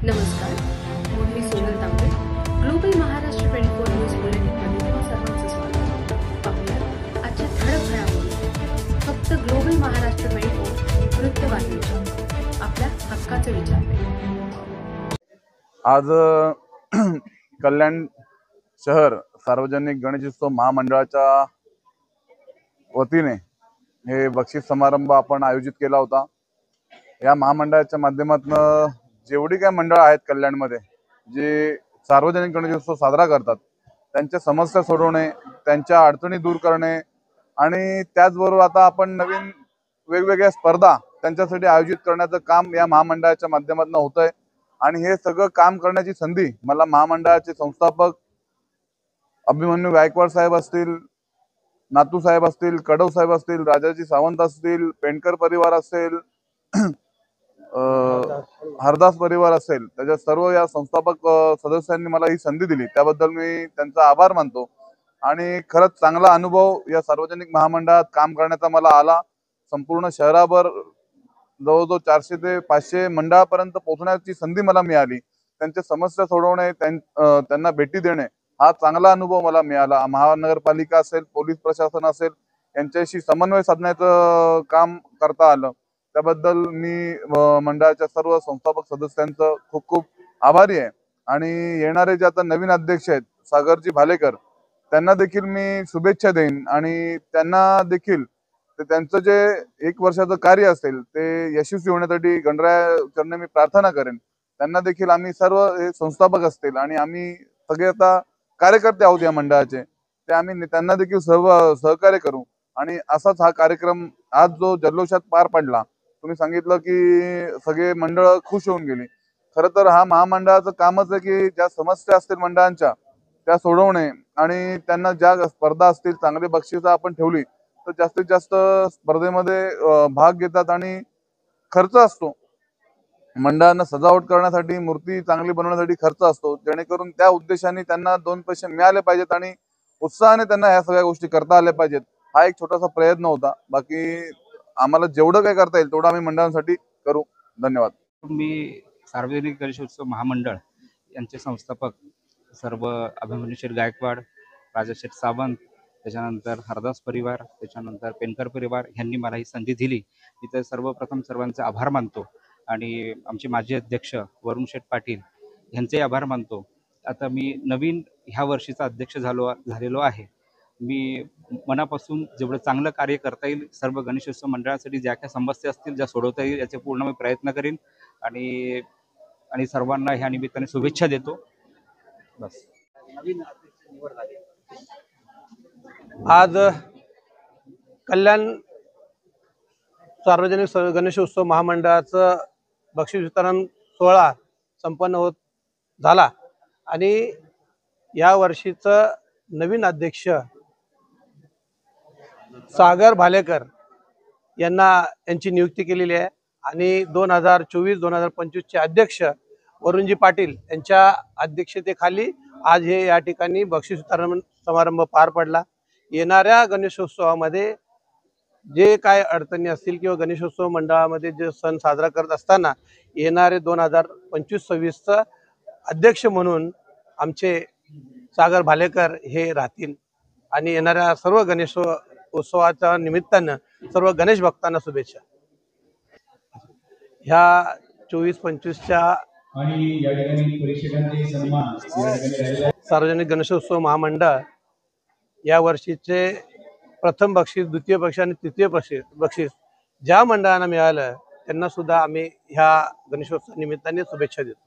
नमस्कार, मी सोनल तांबे. Global Maharashtra 24 news बुलेटिनमध्ये तुम्हा सर्वांचं स्वागत. पाहूया आजच्या ठळक घडामोडी. फक्त ग्लोबल महाराष्ट्र 24 वृत्तवाहिनीच्या आपल्या हक्काचे विचार. आज कल्याण शहर सार्वजनिक गणेशोत्सव महामंडळाच्या वतीने हे बक्षीस समारंभ आपण आयोजित केला होता. या महामंडळाच्या माध्यमातून जेवढी काही मंडळ आहेत कल्याणमध्ये जे सार्वजनिक गणेशोत्सव साजरा करतात त्यांच्या समस्या सोडवणे, त्यांच्या अडचणी दूर करणे आणि त्याचबरोबर आता आपण नवीन वेगवेगळ्या स्पर्धा त्यांच्यासाठी आयोजित करण्याचं काम या महामंडळाच्या माध्यमातून होतंय. आणि हे सगळं काम करण्याची संधी मला महामंडळाचे संस्थापक अभिमन्यू गायकवाड साहेब असतील, नातू साहेब असतील, कडव साहेब असतील, राजाजी सावंत असतील, पेंडकर परिवार असेल, हरदास परिवार असेल, त्याच्या सर्व या संस्थापक सदस्यांनी मला ही संधी दिली त्याबद्दल मी त्यांचा आभार मानतो. आणि खरंच चांगला अनुभव या सार्वजनिक महामंडळात काम करण्याचा मला आला. संपूर्ण शहराभर जवळजवळ 400 ते 500 मंडळापर्यंत पोहोचण्याची संधी मला मिळाली. त्यांच्या समस्या सोडवणे, त्यांना भेटी देणे हा चांगला अनुभव मला मिळाला. महानगरपालिका असेल, पोलीस प्रशासन असेल, यांच्याशी समन्वय साधण्याचं काम करता आलं. त्याबद्दल मी मंडळाच्या सर्व संस्थापक सदस्यांचं खूप खूप आभारी आहे. आणि येणारे जे आता नवीन अध्यक्ष आहेत सागरजी भालेकर, त्यांना देखील मी शुभेच्छा देईन आणि त्यांना देखील त्यांचं जे 1 वर्षाचं कार्य असेल ते यशस्वी होण्यासाठी गणराया चरणी मी प्रार्थना करेन. त्यांना देखील आम्ही सर्व हे संस्थापक असतील आणि आम्ही सगळे आता कार्यकर्ते आहोत या मंडळाचे, ते आम्ही त्यांना देखील सहकार्य करू. आणि असाच हा कार्यक्रम आज जो जल्लोषात पार पडला, तुम्ही सांगितलं की सगळे मंडळ खुश होऊन गेली. खरं तर हा महामंडळाचं कामच आहे की ज्या समस्या असतील मंडळांच्या त्या सोडवणे आणि त्यांना ज्या स्पर्धा असतील चांगली बक्षिसं आपण ठेवली तर जास्तीत जास्त स्पर्धेमध्ये भाग घेतात. आणि खर्च असतो मंडळांना सजावट करण्यासाठी, मूर्ती चांगली बनवण्यासाठी खर्च असतो, जेणेकरून त्या उद्देशाने त्यांना 2 पैसे मिळाले पाहिजेत आणि उत्साहाने त्यांना ह्या सगळ्या गोष्टी करता आल्या पाहिजेत. हा एक छोटासा प्रयत्न होता. बाकी आम्हाला जेवढं काही करता येईल तेवढं आम्ही मंडळांसाठी करू. धन्यवाद. मी सार्वजनिक गणेशोत्सव महामंडळ यांचे संस्थापक सर्व अभिमन्यू गायकवाड, राजाशेठ सावंत, त्याच्यानंतर हरदास परिवार, त्याच्यानंतर पेंडकर परिवार यांनी मला ही संधी दिली. मी तर सर्वप्रथम सर्वांचे आभार मानतो. आणि आमचे माजी अध्यक्ष वरुण शेठ पाटील यांचे आभार मानतो. आता मी नवीन ह्या वर्षीचा अध्यक्ष झालेलो आहे. मी मनापासून जेवढं चांगलं कार्य करता येईल सर्व गणेशोत्सव मंडळासाठी ज्या काही समस्या असतील ज्या सोडवता येईल याचे पूर्ण मी प्रयत्न करीन आणि सर्वांना ह्या निमित्ताने शुभेच्छा देतो. बस. आज कल्याण सार्वजनिक गणेशोत्सव महामंडळाचं बक्षीस वितरण सोहळा संपन्न झाला आणि या वर्षीचं नवीन अध्यक्ष सागर भालेकर यांची नियुक्ती केलेली आहे. आणि 2024-2025 चे अध्यक्ष वरुणजी पाटील यांच्या अध्यक्षतेखाली आज हे या ठिकाणी बक्षीस वितरण समारंभ पार पडला. येणाऱ्या गणेशोत्सवामध्ये जे काय अडचणी असतील किंवा गणेशोत्सव मंडळामध्ये जे सण साजरा करत असताना येणारे 2025-26चं अध्यक्ष म्हणून आमचे सागर भालेकर हे राहतील. आणि येणाऱ्या सर्व गणेशोत्सवाच्या निमित्तानं सर्व गणेश भक्तांना शुभेच्छा. ह्या 24-25च्या सार्वजनिक गणेशोत्सव महामंडळ या वर्षीचे प्रथम बक्षीस, द्वितीय बक्षीस आणि तृतीय बक्षीस ज्या मंडळांना मिळालं त्यांना सुद्धा आम्ही ह्या गणेशोत्सव निमित्ताने शुभेच्छा देतो.